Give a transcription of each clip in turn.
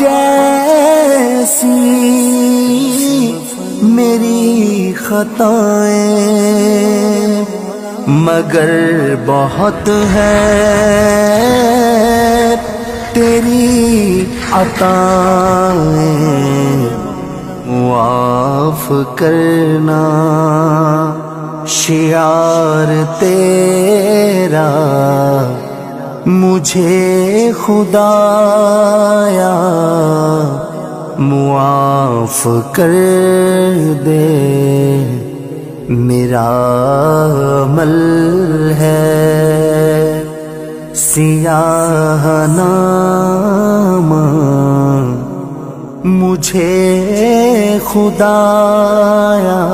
جیسی میری خطائیں، مگر بہت ہے تیری عطائیں، معاف کرنا شعار تیرا مجھے خدایا معاف کر دے، میرا عمل ہے سیاہ نامہ، مجھے خدایا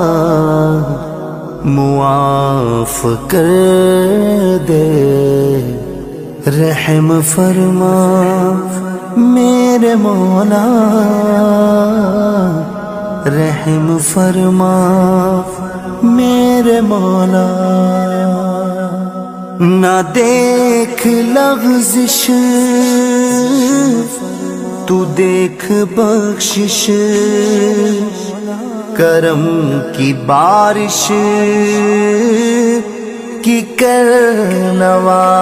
معاف کر دے، رحم فرما میرے مولا، رحم فرما میرے مولا، نہ دیکھ لغزش تو دیکھ بخشش، کرم کی بارش کی کر نواز